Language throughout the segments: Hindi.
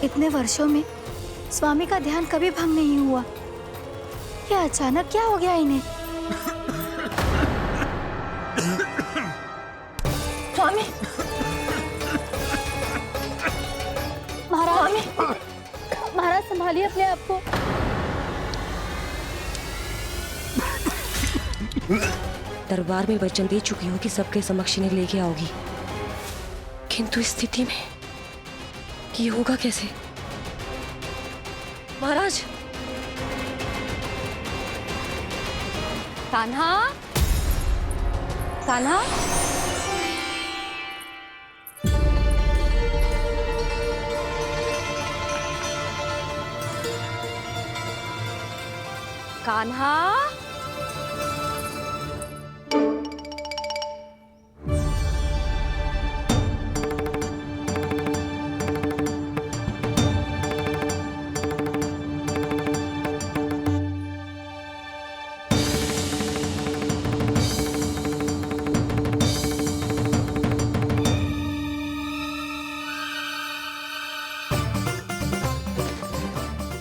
इतने वर्षों में स्वामी का ध्यान कभी भंग नहीं हुआ। ये अचानक क्या हो गया इन्हें? स्वामी, महाराज, महाराज संभालिए अपने आप को। दरबार में वचन दे चुकी हूँ कि सबके समक्ष इन्हें लेके आओगी, किंतु इस स्थिति में ये होगा कैसे? महाराज, कान्हा, कान्हा, कान्हा,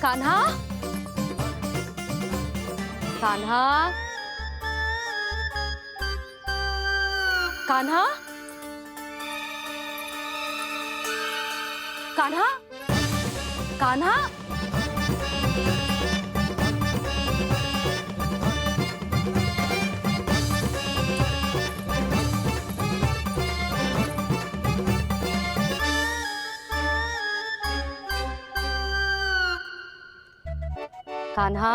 कान्हा, कान्हा, कान्हा, कान्हा, कान्हा, कान्हा,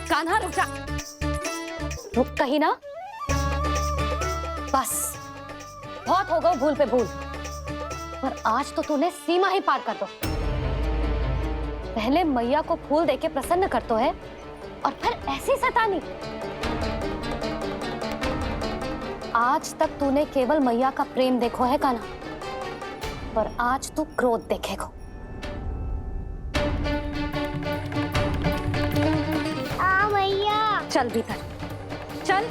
कान्हा रुक जा, रुक कहीं ना। बस बहुत हो गया भूल पे भूल, पर आज तो तूने सीमा ही पार कर दो। पहले मैया को फूल देके प्रसन्न कर तो है, और फिर ऐसी सतानी। आज तक तूने केवल मैया का प्रेम देखो है कान्हा, पर आज तू क्रोध देखेगा। मैया चल भीतर चल।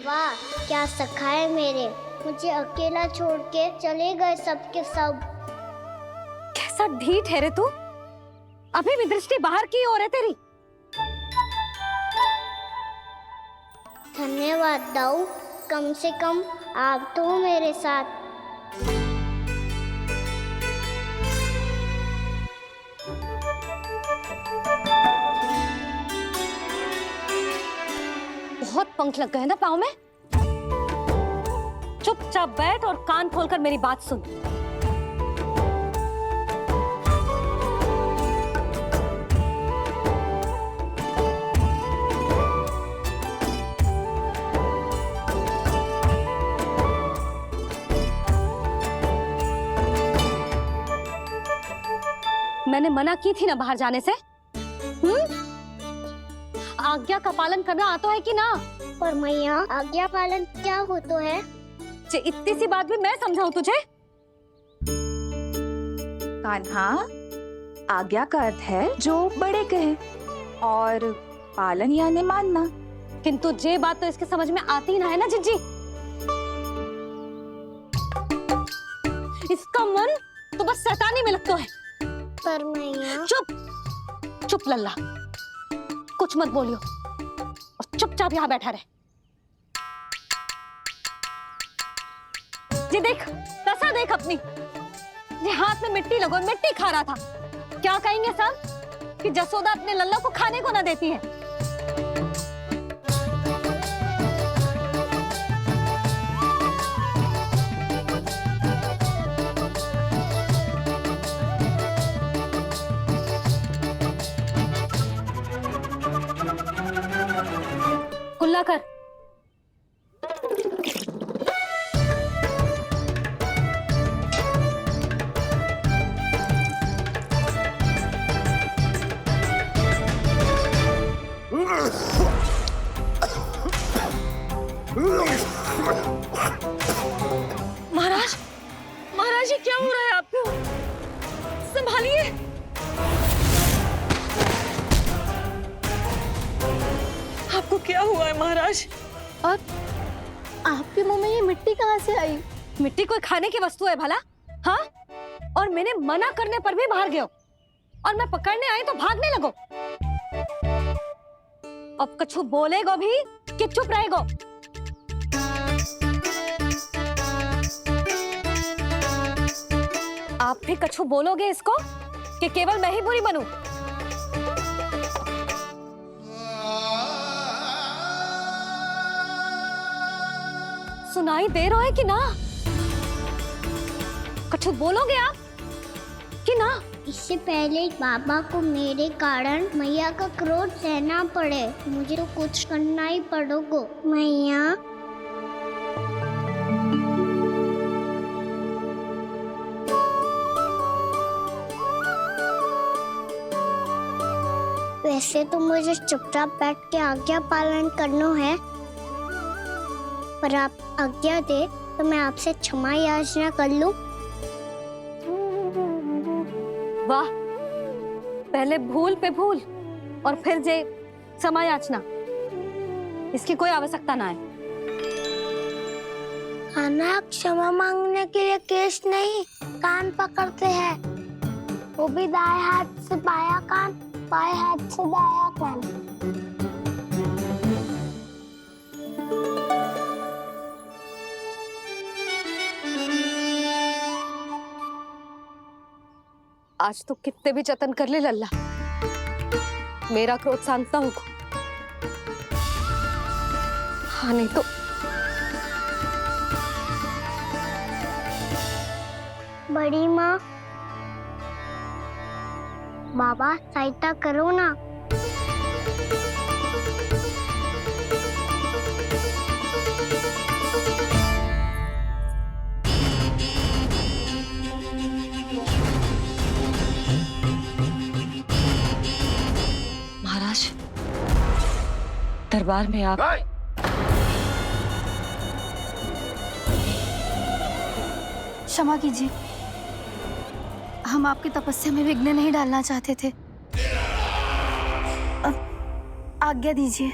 वाह क्या सखा है मेरे, मुझे अकेला छोड़ के चले गए सबके सब। कैसा ढीठ है रे तू, अभी भी दृष्टि बाहर की ओर है तेरी। धन्यवाद दाऊ, कम से कम आप तो हो मेरे साथ। बहुत पंख लग गए ना पाँव में। चुपचाप बैठ और कान खोलकर मेरी बात सुन। मैंने मना की थी ना बाहर जाने से। आज्ञा का पालन करना आता है कि ना? पर मैया आज्ञा पालन क्या होता है? इतनी सी बात भी मैं समझाऊं तुझे? कान्हा, आज्ञा का अर्थ है जो बड़े कहे, और पालन यानी मानना। किंतु ये बात तो इसके समझ में आती ना है ना जिज्जी। इसका मन तो बस शैतानी में लगता है। पर मैया चुप, चुप लल्ला, कुछ मत बोलियो और चुपचाप यहाँ बैठा रहे। जी देख, दशा देख अपनी, ये हाथ में मिट्टी लगो, मिट्टी खा रहा था। क्या कहेंगे सब कि जसोदा अपने लल्ला को खाने को ना देती है। कुल्ला कर। महाराज, महाराज ये क्या हो रहा है आपको? संभालिए। आपको क्या हुआ है महाराज? और आपके मुंह में ये मिट्टी कहाँ से आई? मिट्टी कोई खाने की वस्तु है भला? हाँ, और मैंने मना करने पर भी बाहर गए और मैं पकड़ने आई तो भागने लगो। अब कछु बोलेगो भी कि चुप रहेगो? आप भी कछु बोलोगे इसको कि केवल मैं ही बुरी बनूं? सुनाई दे रहा है कि ना? कछु बोलोगे आप कि ना? इससे पहले बाबा को मेरे कारण मैया का क्रोध सहना पड़े, मुझे तो कुछ करना ही पड़ेगा। मैया, वैसे तो मुझे चुपचाप बैठ के आज्ञा पालन करना है, पर आप आज्ञा दे तो मैं आपसे क्षमा याचना कर लूं। वाह, पहले भूल पे भूल और फिर जे क्षमा याचना, इसकी कोई आवश्यकता ना है। खाना क्षमा मांगने के लिए केस नहीं, कान पकड़ते हैं, वो भी दाएं हाथ से बायां कान, बाएं हाथ से दायां कान। आज तो कितने भी जतन कर ले लल्ला, मेरा क्रोध शांत ना होगा। हाँ नहीं तो बड़ी माँ, बाबा सहायता करो ना। महाराज, दरबार में आप क्षमा कीजिए, हम आपकी तपस्या में विघ्न नहीं डालना चाहते थे। अब आज्ञा दीजिए।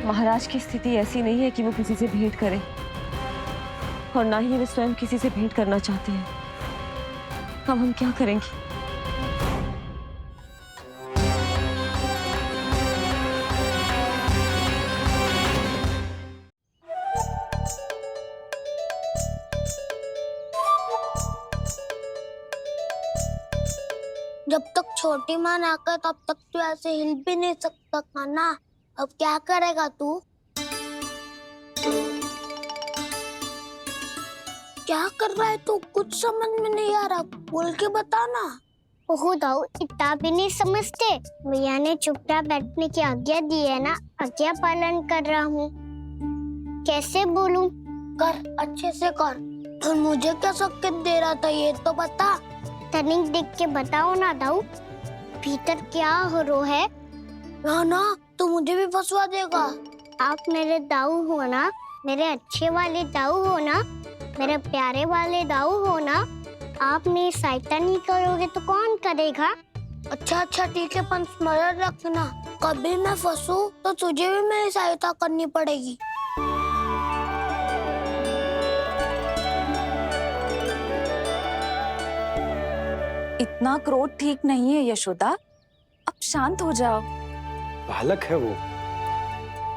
महाराज की स्थिति ऐसी नहीं है कि वो किसी से भेंट करें, और ना ही वे स्वयं किसी से भेंट करना चाहते हैं। अब हम क्या करेंगे? जब तक छोटी माँ ना कर तब तक तो ऐसे हिल भी नहीं सकता था ना। अब क्या करेगा तू? क्या कर रहा है तू? कुछ समझ में नहीं आ रहा, बोल के बता ना। ओहो दाऊ, इतना भी नहीं समझते। भैया ने चुपचाप बैठने की आज्ञा दी है ना, आज्ञा पालन कर रहा हूँ। कैसे बोलूं? कर अच्छे से कर। और मुझे क्या संकेत दे रहा था ये तो बता। तनिक देख के बताओ ना दाऊ, भीतर क्या हो रो है? ना तो मुझे भी फंसवा देगा। आप मेरे दाऊ हो ना, मेरे अच्छे वाले दाऊ हो ना, मेरे प्यारे वाले दाऊ हो ना। आप मेरी सहायता नहीं करोगे तो कौन करेगा? अच्छा ठीक है, पर स्मरण रखना, कभी मैं फंसू तो तुझे भी मेरी सहायता करनी पड़ेगी। इतना क्रोध ठीक नहीं है यशोदा, अब शांत हो जाओ। बालक है वो,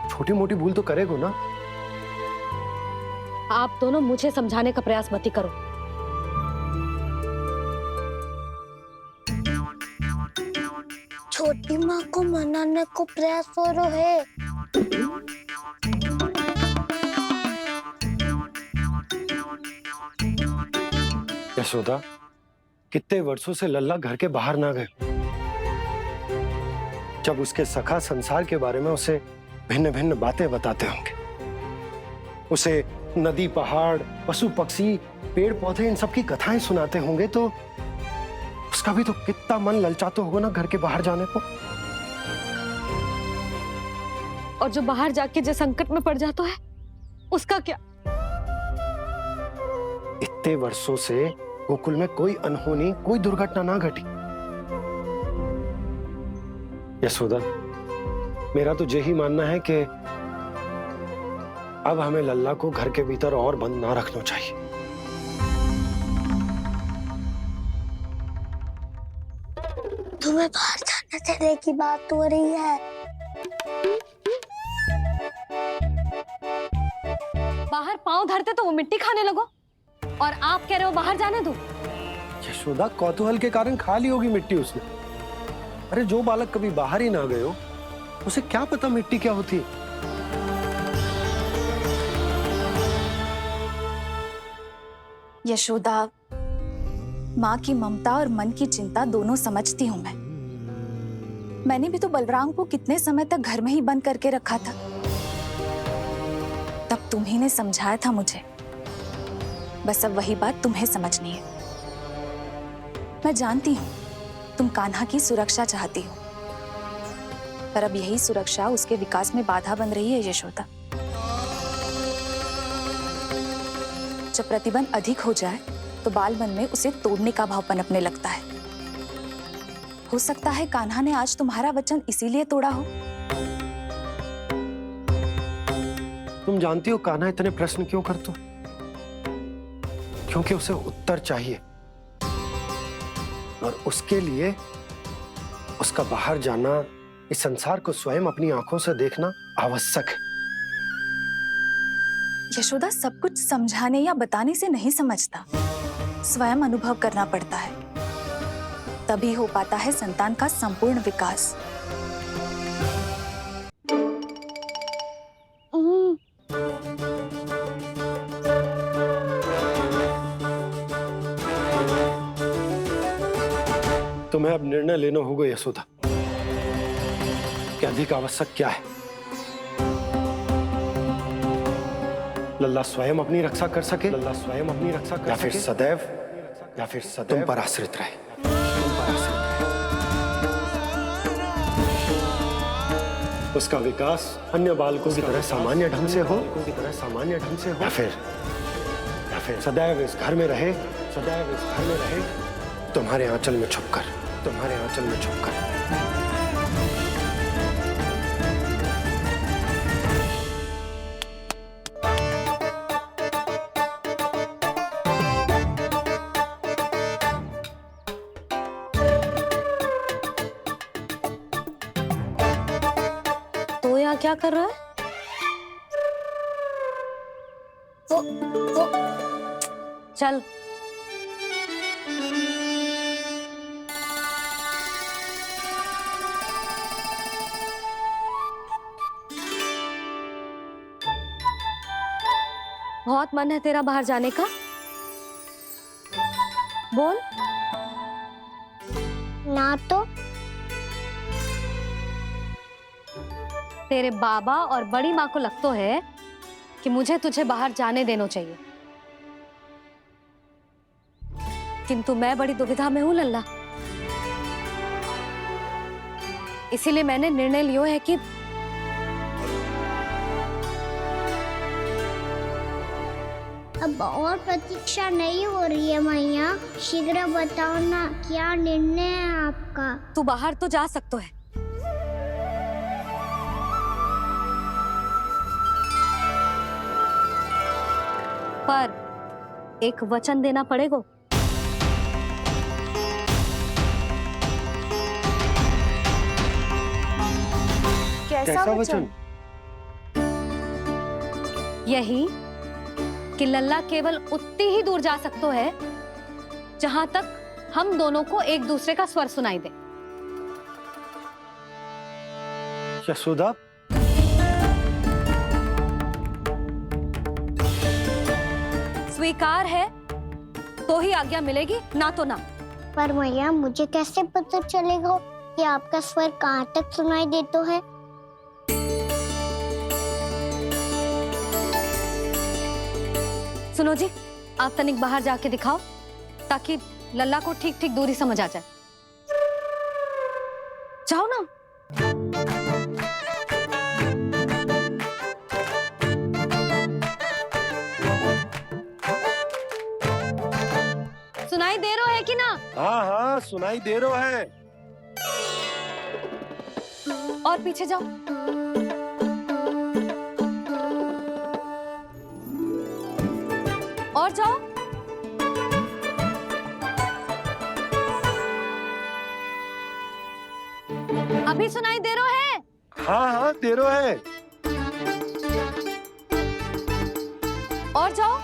छोटी मोटी भूल तो करेगा ना। आप दोनों मुझे समझाने का प्रयास मत ही करो। छोटी माँ को मनाने को प्रयास हो रहा है। यशोदा, कितने वर्षों से लल्ला घर के बाहर ना गए। जब उसके सखा संसार के बारे में उसे भिन्न भिन्न बातें बताते होंगे, उसे नदी पहाड़ पशु पक्षी पेड़ पौधे इन सब की कथाएं सुनाते होंगे, तो उसका भी तो कितना मन ललचाता होगा ना घर के बाहर जाने को। और जो बाहर जाके जो संकट में पड़ जाता है उसका क्या? इतने वर्षों से गोकुल में कोई अनहोनी कोई दुर्घटना ना घटी। यशोदा, मेरा तो यही मानना है कि अब हमें लल्ला को घर के भीतर और बंद ना रखना चाहिए। तुम्हें बाहर जाने देने की बात हो रही है। बाहर पांव धरते तो वो मिट्टी खाने लगो, और आप कह रहे हो बाहर जाने दो। यशोदा, कौतूहल के कारण खा ली होगी मिट्टी उसने। अरे जो बालक कभी बाहर ही ना गए हो, उसे क्या पता मिट्टी क्या होती है। यशोदा, माँ की ममता और मन की चिंता दोनों समझती हूँ मैं। मैंने भी तो बलराम को कितने समय तक घर में ही बंद करके रखा था। तब तुम्ही ने समझाया था मुझे, बस अब वही बात तुम्हें समझनी है। मैं जानती हूँ तुम कान्हा की सुरक्षा चाहती हो, पर अब यही सुरक्षा उसके विकास में बाधा बन रही है यशोदा। जब प्रतिबंध अधिक हो जाए तो बाल मन में उसे तोड़ने का भाव पनपने लगता है। हो सकता है कान्हा ने आज तुम्हारा वचन इसीलिए तोड़ा हो। तुम जानती हो कान्हा इतने प्रश्न क्यों करता? क्योंकि उसे उत्तर चाहिए, और उसके लिए उसका बाहर जाना, इस संसार को स्वयं अपनी आंखों से देखना आवश्यक है। यशोदा, सब कुछ समझाने या बताने से नहीं समझता, स्वयं अनुभव करना पड़ता है, तभी हो पाता है संतान का संपूर्ण विकास। तुम्हें अब निर्णय लेना होगा यशोदा कि अधिक आवश्यक क्या है। लल्ला स्वयं अपनी रक्षा कर सके, लल्ला स्वयं अपनी रक्षा कर सके, या फिर सदैव तुम पर आश्रित रहे। उसका विकास अन्य बालकों की तरह सामान्य ढंग से हो, या फिर सदैव इस घर में रहे, तुम्हारे आंचल में छुपकर। तो यहाँ क्या कर रहा है? वो चल। बहुत मन है तेरा बाहर जाने का? बोल। ना तो तेरे बाबा और बड़ी माँ को लगता है कि मुझे तुझे बाहर जाने देना चाहिए, किंतु मैं बड़ी दुविधा में हूं लल्ला। इसीलिए मैंने निर्णय लिया है कि अब और प्रतीक्षा नहीं हो रही है मैया, शीघ्र बताओ ना क्या निर्णय है आपका। तू बाहर तो जा सकता है, पर एक वचन देना पड़ेगा। कैसा वचन? यही कि लल्ला केवल उतनी ही दूर जा सकता है जहां तक हम दोनों को एक दूसरे का स्वर सुनाई दे। यशोदा, स्वीकार है तो ही आज्ञा मिलेगी, ना तो ना। पर मैया मुझे कैसे पता चलेगा कि आपका स्वर कहाँ तक सुनाई देता है? सुनो जी, आप तनिक बाहर जाके दिखाओ ताकि लल्ला को ठीक ठीक दूरी समझ आ जाए। जाओ ना। सुनाई दे रहा है कि ना? हाँ हाँ सुनाई दे रहा है। और पीछे जाओ। और जाओ। अभी सुनाई दे रहा है? हाँ हाँ दे रहा है। और जाओ।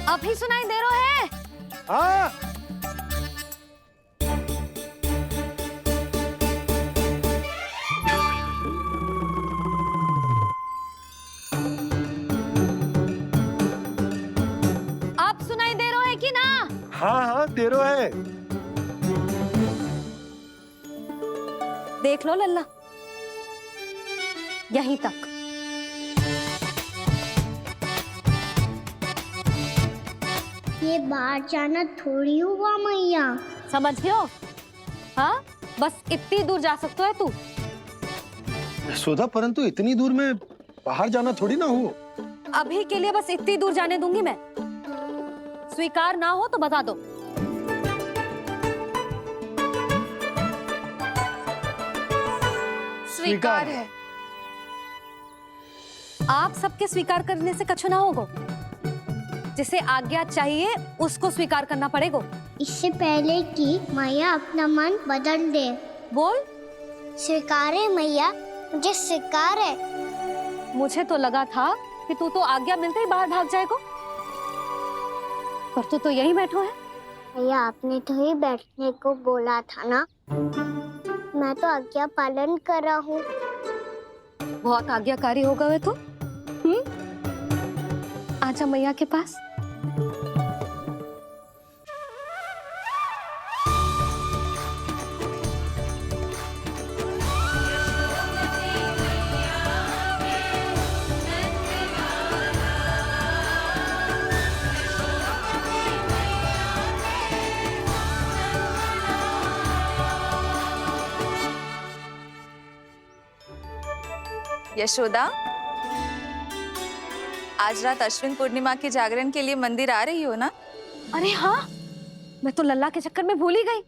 अभी सुनाई दे रहा है? हाँ आप सुनाई दे रहा है कि ना? हाँ हाँ दे रहा है। देख लो लल्ला, यहीं तक। ये बाहर जाना थोड़ी हुआ मैया। समझ गयो? हाँ, बस इतनी दूर जा सकता है तू। यशोदा, परंतु इतनी दूर में बाहर जाना थोड़ी ना हो। अभी के लिए बस इतनी दूर जाने दूंगी मैं। स्वीकार ना हो तो बता दो। स्वीकार है। आप सबके स्वीकार करने से कछु ना होगा। जिसे आज्ञा चाहिए उसको स्वीकार करना पड़ेगा। इससे पहले कि मैया अपना मन बदल दे। बोल। स्वीकार है मैया, मुझे स्वीकार है। मुझे तो लगा था कि तू तो आज्ञा मिलते ही बाहर भाग जाएगा, पर तू तो यहीं बैठो है। मैया आपने तो ही बैठने को बोला था ना, मैं तो आज्ञा पालन कर रहा हूँ। बहुत आज्ञाकारी होगा वे तो। आजा मैया के पास। यशोदा, आज रात अश्विन पूर्णिमा की जागरण के लिए मंदिर आ रही हो ना? अरे हाँ, मैं तो लल्ला के चक्कर में भूल ही गई।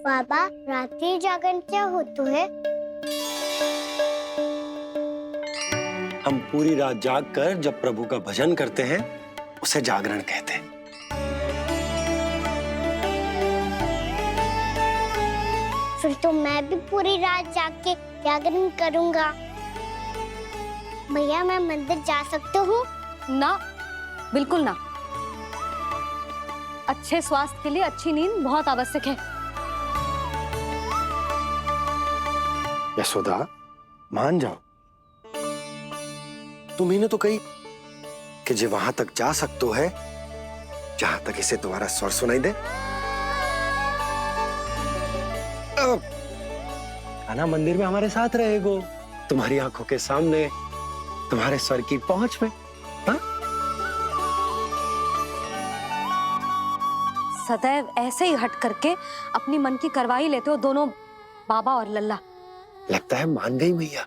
बाबा, रात्रि जागरण क्या होता है? हम पूरी रात जाग कर जब प्रभु का भजन करते हैं उसे जागरण कहते हैं। फिर तो मैं भी पूरी रात जाग के जागरण करूंगा। भैया, मैं मंदिर जा सकती हूँ? ना, बिल्कुल ना। अच्छे स्वास्थ्य के लिए अच्छी नींद बहुत आवश्यक है। यशोदा, मान जाओ। तुम्ही ने तो कही कि जे वहां तक जा सकते है जहां तक इसे दोबारा स्वर सुनाई दे। कान्हा मंदिर में हमारे साथ रहेगो, तुम्हारी आंखों के सामने, तुम्हारे स्वर की पहुंच में। हाँ? सदैव ऐसे ही हट करके अपनी मन की करवाई लेते हो दोनों बाबा और लल्ला। लगता है मान गई मैया।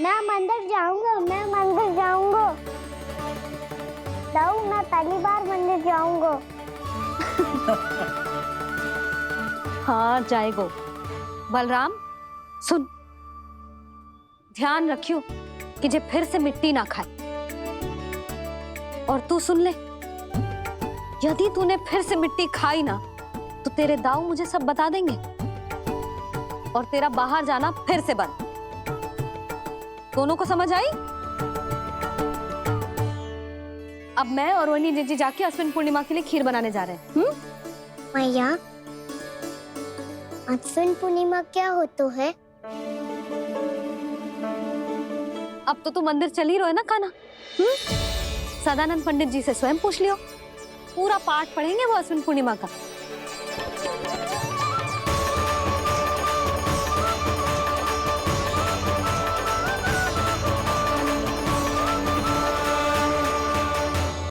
मैं मंदिर जाऊंगा, मैं मंदिर जाऊंगा। दाऊ, मैं पहली बार मंदिर जाऊंगा। हाँ जाएगो। बलराम सुन, ध्यान रखियो कि जे फिर से मिट्टी ना खाए। और तू सुन ले, यदि तूने फिर से मिट्टी खाई ना तो तेरे दाऊ मुझे सब बता देंगे और तेरा बाहर जाना फिर से बंद। दोनों को समझ आई? अब मैं और रोहिणी जीजी जाके अश्विन पूर्णिमा के लिए खीर बनाने जा रहे हैं। मैया, अश्विन पूर्णिमा क्या होता है? अब तो तू मंदिर चल ही रहो है ना कान्हा? सदानंद पंडित जी से स्वयं पूछ लियो, पूरा पाठ पढ़ेंगे वो अश्विन पूर्णिमा का।